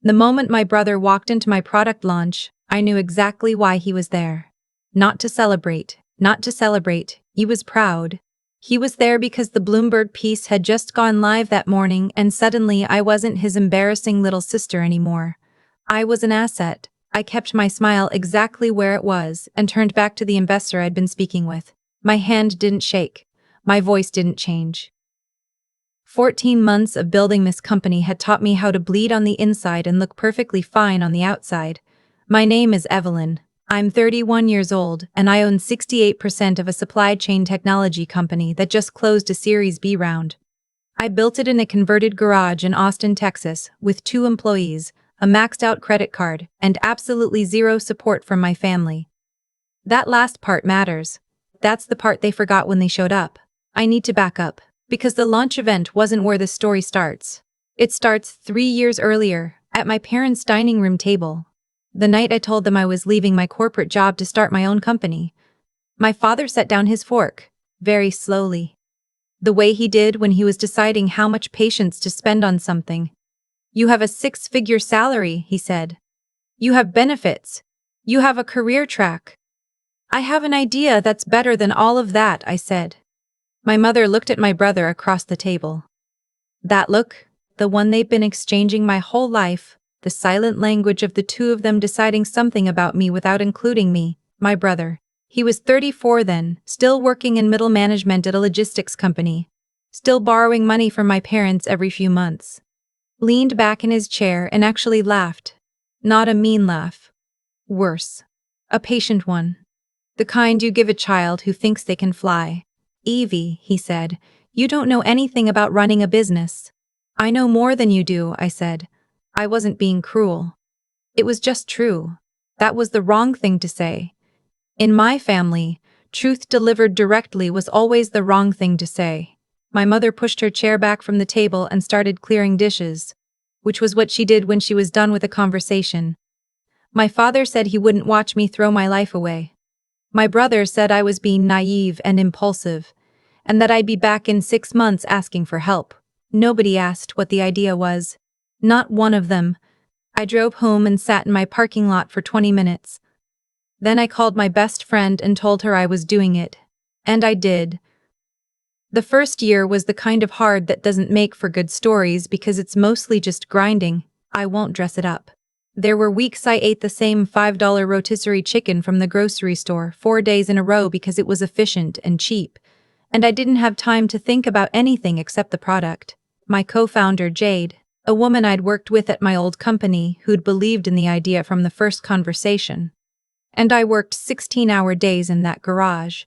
The moment my brother walked into my product launch, I knew exactly why he was there. Not to celebrate, he was proud. He was there because the Bloomberg piece had just gone live that morning and suddenly I wasn't his embarrassing little sister anymore. I was an asset. I kept my smile exactly where it was and turned back to the investor I'd been speaking with. My hand didn't shake. My voice didn't change. 14 months of building this company had taught me how to bleed on the inside and look perfectly fine on the outside. My name is Evelyn. I'm 31 years old, and I own 68% of a supply chain technology company that just closed a Series B round. I built it in a converted garage in Austin, Texas, with 2 employees, a maxed-out credit card, and absolutely zero support from my family. That last part matters. That's the part they forgot when they showed up. I need to back up, because the launch event wasn't where the story starts. It starts 3 years earlier, at my parents' dining room table. The night I told them I was leaving my corporate job to start my own company. My father set down his fork, very slowly. The way he did when he was deciding how much patience to spend on something. "You have a 6-figure salary," he said. "You have benefits. You have a career track." "I have an idea that's better than all of that," I said. My mother looked at my brother across the table. That look, the one they've been exchanging my whole life, the silent language of the 2 of them deciding something about me without including me, my brother. He was 34 then, still working in middle management at a logistics company, still borrowing money from my parents every few months. Leaned back in his chair and actually laughed. Not a mean laugh. Worse. A patient one. The kind you give a child who thinks they can fly. "Evie," he said, "you don't know anything about running a business." "I know more than you do," I said. I wasn't being cruel. It was just true. That was the wrong thing to say. In my family, truth delivered directly was always the wrong thing to say. My mother pushed her chair back from the table and started clearing dishes, which was what she did when she was done with a conversation. My father said he wouldn't watch me throw my life away. My brother said I was being naive and impulsive, and that I'd be back in 6 months asking for help. Nobody asked what the idea was. Not one of them. I drove home and sat in my parking lot for 20 minutes. Then I called my best friend and told her I was doing it. And I did. The first year was the kind of hard that doesn't make for good stories because it's mostly just grinding. I won't dress it up. There were weeks I ate the same $5 rotisserie chicken from the grocery store 4 days in a row because it was efficient and cheap, and I didn't have time to think about anything except the product. My co-founder, Jade, a woman I'd worked with at my old company who'd believed in the idea from the first conversation. And I worked 16-hour days in that garage.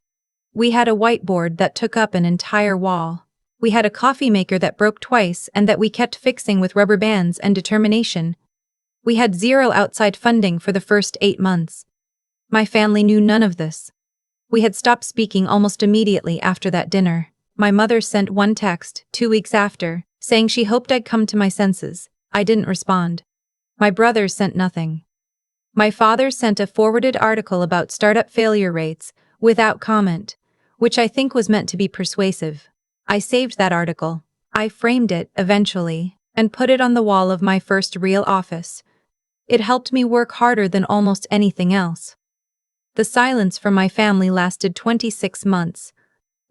We had a whiteboard that took up an entire wall. We had a coffee maker that broke twice and that we kept fixing with rubber bands and determination. We had zero outside funding for the first 8 months. My family knew none of this. We had stopped speaking almost immediately after that dinner. My mother sent one text, 2 weeks after, saying she hoped I'd come to my senses. I didn't respond. My brother sent nothing. My father sent a forwarded article about startup failure rates, without comment, which I think was meant to be persuasive. I saved that article. I framed it, eventually, and put it on the wall of my first real office. It helped me work harder than almost anything else. The silence from my family lasted 26 months.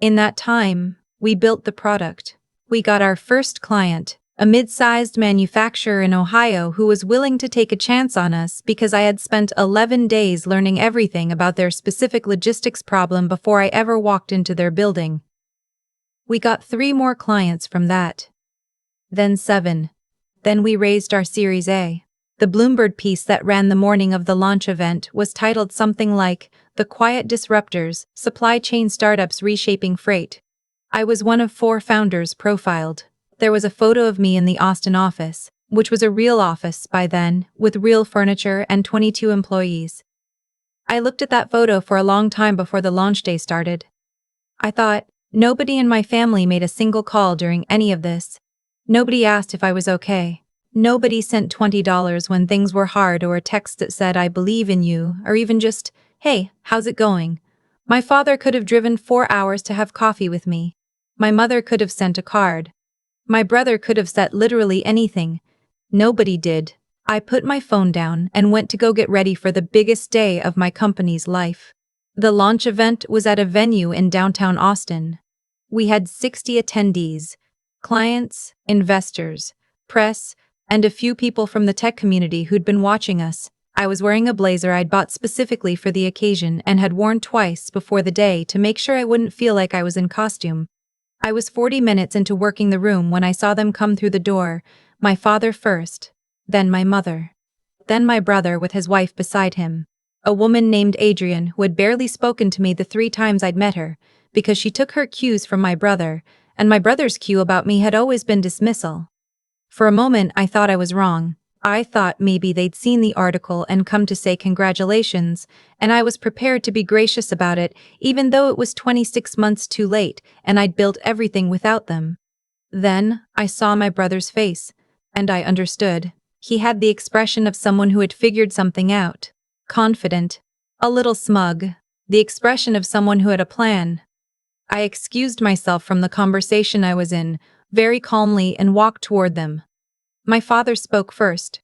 In that time, we built the product. We got our first client, a mid-sized manufacturer in Ohio who was willing to take a chance on us because I had spent 11 days learning everything about their specific logistics problem before I ever walked into their building. We got 3 more clients from that. Then 7. Then we raised our Series A. The Bloomberg piece that ran the morning of the launch event was titled something like, "The Quiet Disruptors, Supply Chain Startups Reshaping Freight." I was one of 4 founders profiled. There was a photo of me in the Austin office, which was a real office by then, with real furniture and 22 employees. I looked at that photo for a long time before the launch day started. I thought, nobody in my family made a single call during any of this. Nobody asked if I was okay. Nobody sent $20 when things were hard or a text that said "I believe in you," or even just, "Hey, how's it going?" My father could have driven 4 hours to have coffee with me. My mother could have sent a card. My brother could have said literally anything. Nobody did. I put my phone down and went to go get ready for the biggest day of my company's life. The launch event was at a venue in downtown Austin. We had 60 attendees, clients, investors, press, and a few people from the tech community who'd been watching us. I was wearing a blazer I'd bought specifically for the occasion and had worn twice before the day to make sure I wouldn't feel like I was in costume. I was 40 minutes into working the room when I saw them come through the door, my father first, then my mother, then my brother with his wife beside him. A woman named Adrian who had barely spoken to me the 3 times I'd met her, because she took her cues from my brother, and my brother's cue about me had always been dismissal. For a moment I thought I was wrong. I thought maybe they'd seen the article and come to say congratulations, and I was prepared to be gracious about it, even though it was 26 months too late and I'd built everything without them. Then I saw my brother's face, and I understood. He had the expression of someone who had figured something out. Confident, a little smug, the expression of someone who had a plan. I excused myself from the conversation I was in, very calmly, and walked toward them. My father spoke first.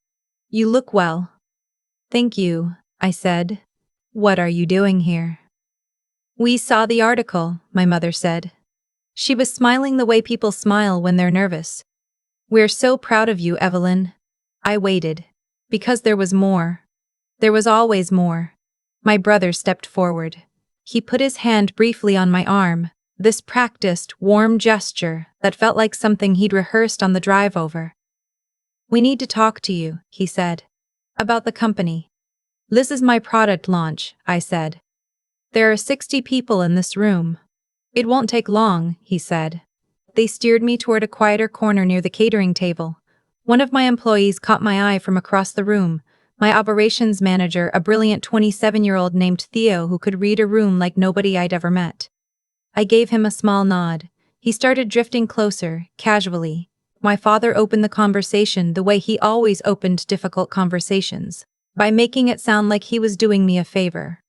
"You look well." "Thank you," I said. "What are you doing here?" "We saw the article," my mother said. She was smiling the way people smile when they're nervous. "We're so proud of you, Evelyn." I waited. Because there was more. There was always more. My brother stepped forward. He put his hand briefly on my arm, this practiced, warm gesture that felt like something he'd rehearsed on the drive over. "We need to talk to you," he said. "About the company." "This is my product launch," I said. "There are 60 people in this room." "It won't take long," he said. They steered me toward a quieter corner near the catering table. One of my employees caught my eye from across the room, my operations manager, a brilliant 27-year-old named Theo who could read a room like nobody I'd ever met. I gave him a small nod. He started drifting closer, casually. My father opened the conversation the way he always opened difficult conversations, by making it sound like he was doing me a favor.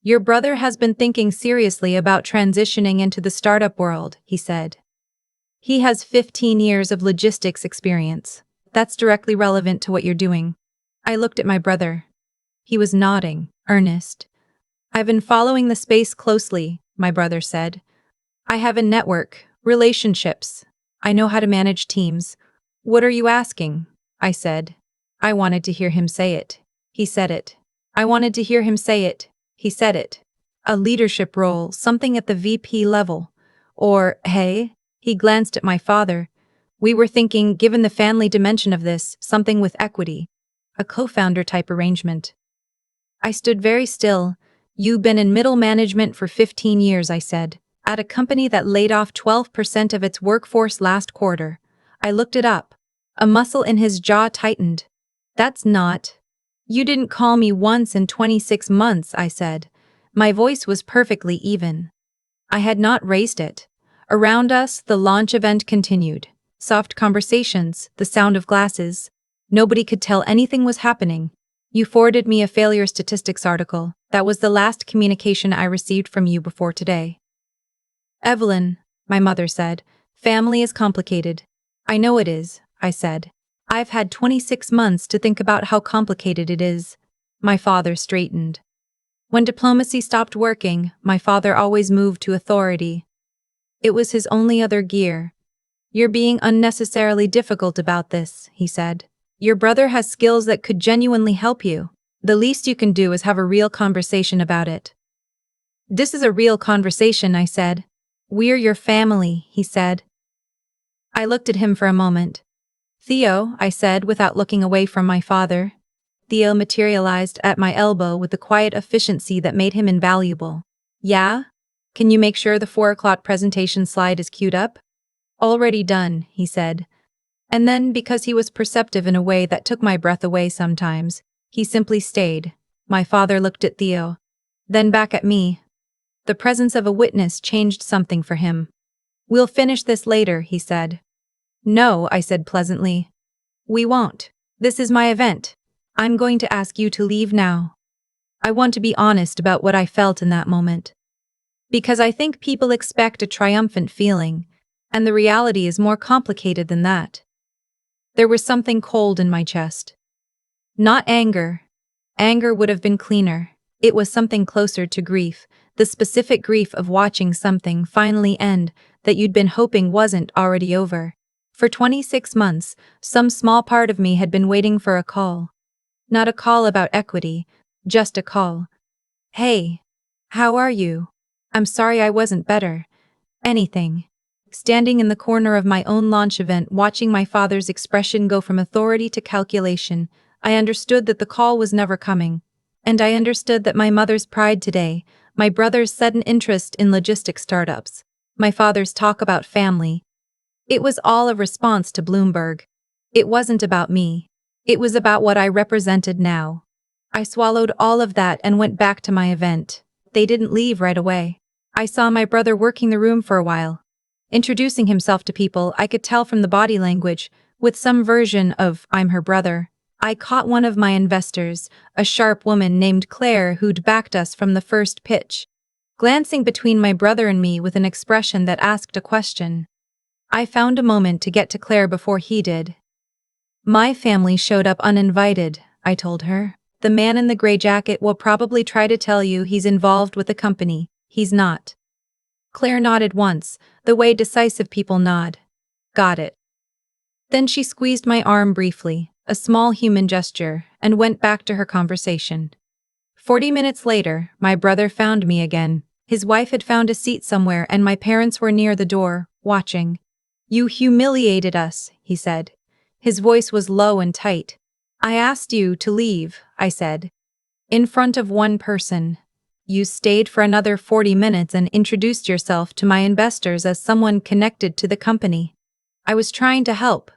"Your brother has been thinking seriously about transitioning into the startup world," he said. "He has 15 years of logistics experience. That's directly relevant to what you're doing." I looked at my brother. He was nodding, earnest. "I've been following the space closely," my brother said. "I have a network, relationships. I know how to manage teams." "What are you asking?" I said. I wanted to hear him say it. He said it. I wanted to hear him say it. He said it. "A leadership role, something at the VP level. Or, hey," he glanced at my father. "We were thinking, given the family dimension of this, something with equity. A co-founder type arrangement." I stood very still. "You've been in middle management for 15 years, I said. "At a company that laid off 12% of its workforce last quarter." I looked it up. A muscle in his jaw tightened. "That's not—" "You didn't call me once in 26 months, I said. My voice was perfectly even. I had not raised it. Around us, the launch event continued. Soft conversations, the sound of glasses. Nobody could tell anything was happening. "You forwarded me a failure statistics article. That was the last communication I received from you before today." "Evelyn," my mother said, "family is complicated." "I know it is," I said. "I've had 26 months to think about how complicated it is." My father straightened. When diplomacy stopped working, my father always moved to authority. It was his only other gear. "You're being unnecessarily difficult about this," he said. "Your brother has skills that could genuinely help you. The least you can do is have a real conversation about it." "This is a real conversation," I said. "We're your family," he said. I looked at him for a moment. "Theo," I said without looking away from my father. Theo materialized at my elbow with the quiet efficiency that made him invaluable. "Yeah? Can you make sure the 4 o'clock presentation slide is queued up?" "Already done," he said. And then, because he was perceptive in a way that took my breath away sometimes, he simply stayed. My father looked at Theo, then back at me. The presence of a witness changed something for him. "We'll finish this later," he said. "No," I said pleasantly. "We won't. This is my event. I'm going to ask you to leave now." I want to be honest about what I felt in that moment. Because I think people expect a triumphant feeling, and the reality is more complicated than that. There was something cold in my chest. Not anger. Anger would have been cleaner. It was something closer to grief, the specific grief of watching something finally end that you'd been hoping wasn't already over. For 26 months, some small part of me had been waiting for a call. Not a call about equity, just a call. Hey, how are you? I'm sorry I wasn't better. Anything. Standing in the corner of my own launch event, watching my father's expression go from authority to calculation, I understood that the call was never coming. And I understood that my mother's pride today, my brother's sudden interest in logistics startups, my father's talk about family. It was all a response to Bloomberg. It wasn't about me. It was about what I represented now. I swallowed all of that and went back to my event. They didn't leave right away. I saw my brother working the room for a while. Introducing himself to people, I could tell from the body language, with some version of, I'm her brother. I caught one of my investors, a sharp woman named Claire who'd backed us from the first pitch, glancing between my brother and me with an expression that asked a question. I found a moment to get to Claire before he did. My family showed up uninvited, I told her. The man in the gray jacket will probably try to tell you he's involved with the company. He's not. Claire nodded once, the way decisive people nod. Got it. Then she squeezed my arm briefly, a small human gesture, and went back to her conversation. 40 minutes later, my brother found me again. His wife had found a seat somewhere and my parents were near the door, watching. You humiliated us, he said. His voice was low and tight. I asked you to leave, I said. In front of one person. You stayed for another 40 minutes and introduced yourself to my investors as someone connected to the company. I was trying to help.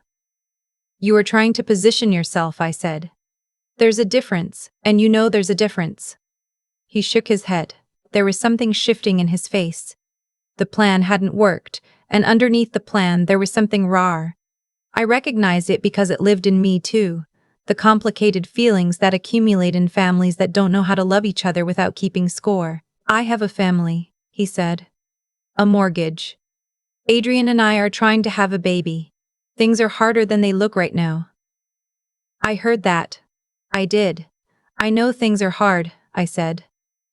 You were trying to position yourself, I said. There's a difference, and you know there's a difference. He shook his head. There was something shifting in his face. The plan hadn't worked, and underneath the plan there was something raw. I recognized it because it lived in me too. The complicated feelings that accumulate in families that don't know how to love each other without keeping score. I have a family, he said. A mortgage. Adrian and I are trying to have a baby. Things are harder than they look right now. I heard that. I did. I know things are hard, I said.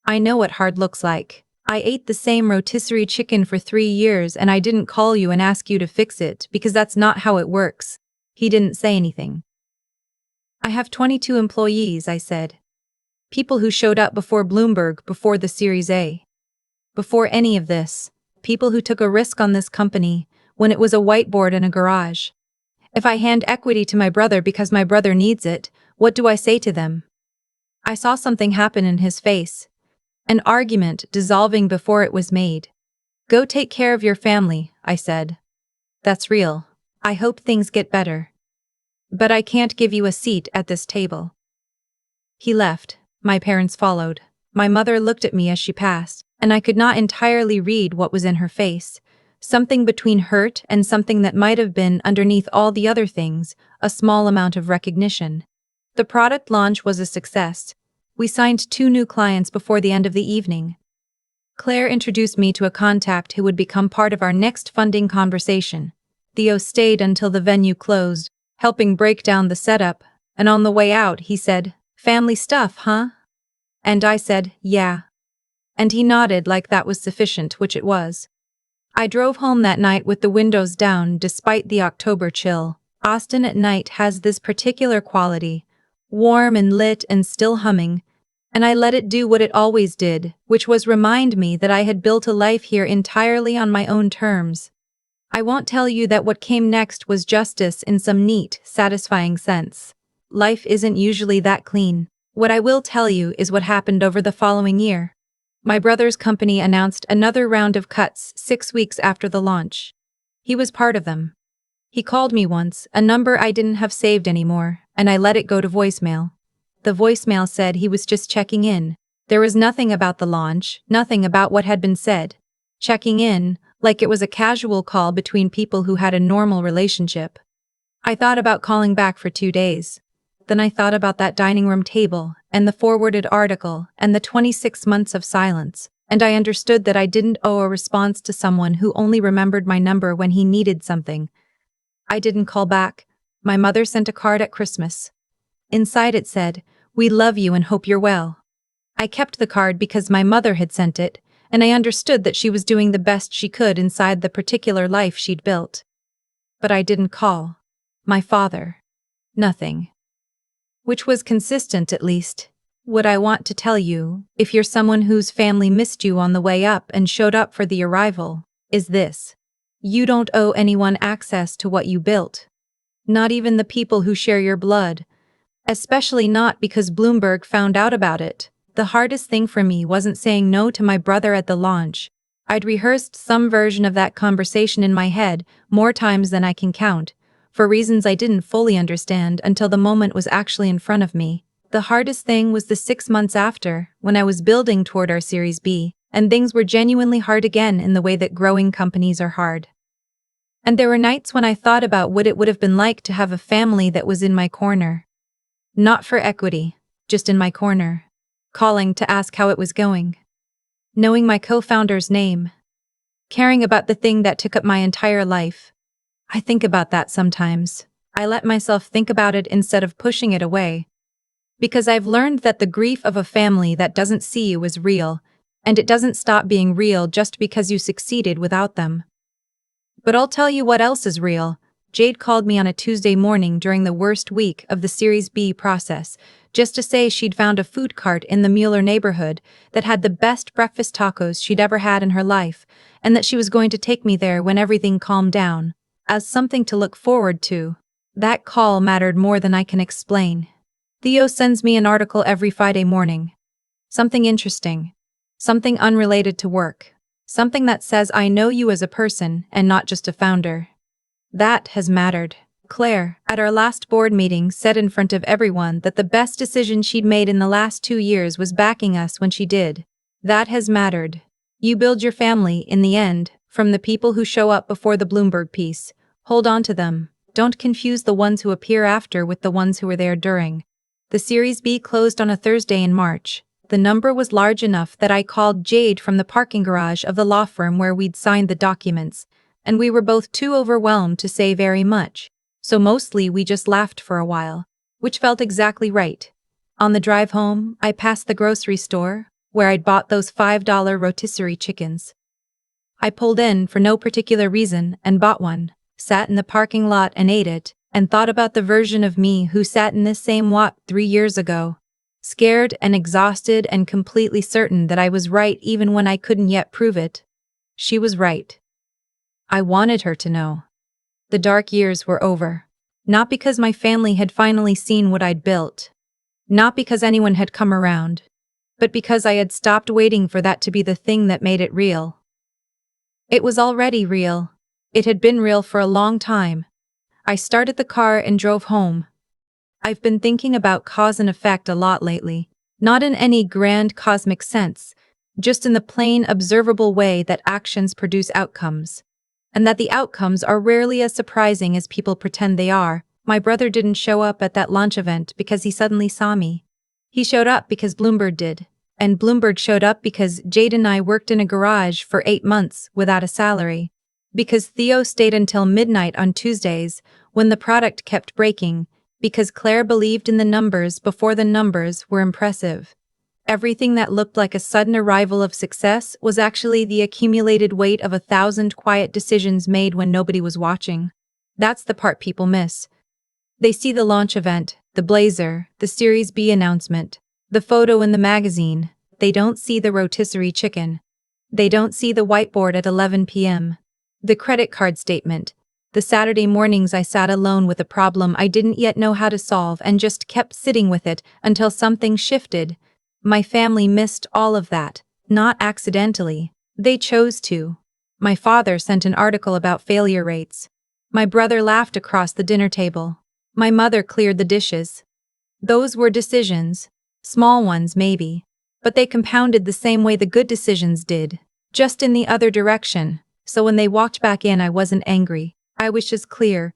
I know what hard looks like. I ate the same rotisserie chicken for 3 years and I didn't call you and ask you to fix it because that's not how it works. He didn't say anything. I have 22 employees, I said. People who showed up before Bloomberg, before the Series A. Before any of this. People who took a risk on this company when it was a whiteboard in a garage. If I hand equity to my brother because my brother needs it, what do I say to them? I saw something happen in his face. An argument dissolving before it was made. Go take care of your family, I said. That's real. I hope things get better. But I can't give you a seat at this table. He left. My parents followed. My mother looked at me as she passed, and I could not entirely read what was in her face. Something between hurt and something that might have been underneath all the other things, a small amount of recognition. The product launch was a success. We signed 2 new clients before the end of the evening. Claire introduced me to a contact who would become part of our next funding conversation. Theo stayed until the venue closed, helping break down the setup, and on the way out he said, "Family stuff, huh?" And I said, "Yeah." And he nodded like that was sufficient, which it was. I drove home that night with the windows down despite the October chill. Austin at night has this particular quality, warm and lit and still humming, and I let it do what it always did, which was remind me that I had built a life here entirely on my own terms. I won't tell you that what came next was justice in some neat, satisfying sense. Life isn't usually that clean. What I will tell you is what happened over the following year. My brother's company announced another round of cuts 6 weeks after the launch. He was part of them. He called me once, a number I didn't have saved anymore, and I let it go to voicemail. The voicemail said he was just checking in. There was nothing about the launch, nothing about what had been said. Checking in, like it was a casual call between people who had a normal relationship. I thought about calling back for 2 days. Then I thought about that dining room table, and the forwarded article, and the 26 months of silence, and I understood that I didn't owe a response to someone who only remembered my number when he needed something. I didn't call back. My mother sent a card at Christmas. Inside it said, "We love you and hope you're well." I kept the card because my mother had sent it, and I understood that she was doing the best she could inside the particular life she'd built. But I didn't call my father. Nothing. Which was consistent, at least. What I want to tell you, if you're someone whose family missed you on the way up and showed up for the arrival, is this. You don't owe anyone access to what you built. Not even the people who share your blood. Especially not because Bloomberg found out about it. The hardest thing for me wasn't saying no to my brother at the launch. I'd rehearsed some version of that conversation in my head more times than I can count, for reasons I didn't fully understand until the moment was actually in front of me. The hardest thing was the 6 months after, when I was building toward our Series B, and things were genuinely hard again in the way that growing companies are hard. And there were nights when I thought about what it would have been like to have a family that was in my corner. Not for equity, just in my corner. Calling to ask how it was going. Knowing my co-founder's name. Caring about the thing that took up my entire life. I think about that sometimes. I let myself think about it instead of pushing it away. Because I've learned that the grief of a family that doesn't see you is real, and it doesn't stop being real just because you succeeded without them. But I'll tell you what else is real. Jade called me on a Tuesday morning during the worst week of the Series B process, just to say she'd found a food cart in the Mueller neighborhood that had the best breakfast tacos she'd ever had in her life, and that she was going to take me there when everything calmed down, as something to look forward to. That call mattered more than I can explain. Theo sends me an article every Friday morning. Something interesting. Something unrelated to work. Something that says I know you as a person and not just a founder. That has mattered. Claire, at our last board meeting, said in front of everyone that the best decision she'd made in the last 2 years was backing us when she did. That has mattered. You build your family, in the end, from the people who show up before the Bloomberg piece. Hold on to them. Don't confuse the ones who appear after with the ones who were there during. The Series B closed on a Thursday in March. The number was large enough that I called Jade from the parking garage of the law firm where we'd signed the documents, and we were both too overwhelmed to say very much. So mostly we just laughed for a while, which felt exactly right. On the drive home, I passed the grocery store, where I'd bought those $5 rotisserie chickens. I pulled in for no particular reason and bought one, sat in the parking lot and ate it, and thought about the version of me who sat in this same lot 3 years ago. Scared and exhausted and completely certain that I was right even when I couldn't yet prove it. She was right. I wanted her to know. The dark years were over. Not because my family had finally seen what I'd built. Not because anyone had come around. But because I had stopped waiting for that to be the thing that made it real. It was already real. It had been real for a long time. I started the car and drove home. I've been thinking about cause and effect a lot lately. Not in any grand cosmic sense, just in the plain, observable way that actions produce outcomes. And that the outcomes are rarely as surprising as people pretend they are. My brother didn't show up at that launch event because he suddenly saw me. He showed up because Bloomberg did. And Bloomberg showed up because Jade and I worked in a garage for 8 months without a salary. Because Theo stayed until midnight on Tuesdays when the product kept breaking. Because Claire believed in the numbers before the numbers were impressive. Everything that looked like a sudden arrival of success was actually the accumulated weight of 1,000 quiet decisions made when nobody was watching. That's the part people miss. They see the launch event, the blazer, the Series B announcement, the photo in the magazine. They don't see the rotisserie chicken. They don't see the whiteboard at 11 p.m. The credit card statement. The Saturday mornings I sat alone with a problem I didn't yet know how to solve and just kept sitting with it until something shifted. My family missed all of that, not accidentally. They chose to. My father sent an article about failure rates. My brother laughed across the dinner table. My mother cleared the dishes. Those were decisions. Small ones, maybe. But they compounded the same way the good decisions did. Just in the other direction. So when they walked back in, I wasn't angry. I was just clear.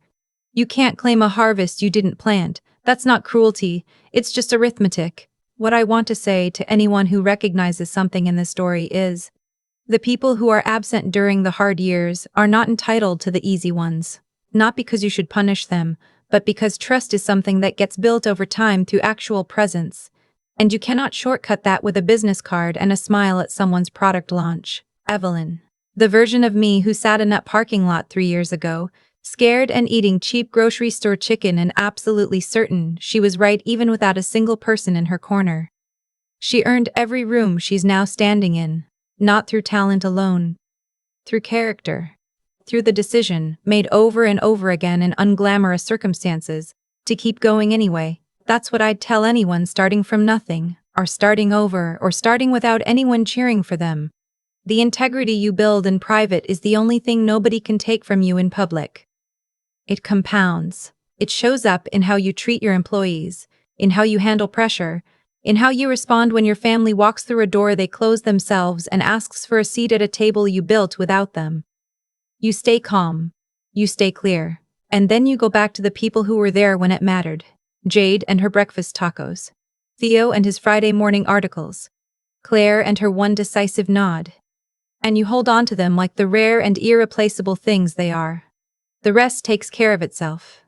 You can't claim a harvest you didn't plant. That's not cruelty. It's just arithmetic. What I want to say to anyone who recognizes something in this story is, the people who are absent during the hard years are not entitled to the easy ones. Not because you should punish them, but because trust is something that gets built over time through actual presence. And you cannot shortcut that with a business card and a smile at someone's product launch. Evelyn. The version of me who sat in that parking lot 3 years ago, scared and eating cheap grocery store chicken and absolutely certain she was right even without a single person in her corner. She earned every room she's now standing in, not through talent alone, through character, through the decision, made over and over again in unglamorous circumstances, to keep going anyway. That's what I'd tell anyone starting from nothing, or starting over, or starting without anyone cheering for them. The integrity you build in private is the only thing nobody can take from you in public. It compounds. It shows up in how you treat your employees, in how you handle pressure, in how you respond when your family walks through a door they close themselves and asks for a seat at a table you built without them. You stay calm. You stay clear. And then you go back to the people who were there when it mattered. Jade and her breakfast tacos. Theo and his Friday morning articles. Claire and her one decisive nod. And you hold on to them like the rare and irreplaceable things they are. The rest takes care of itself.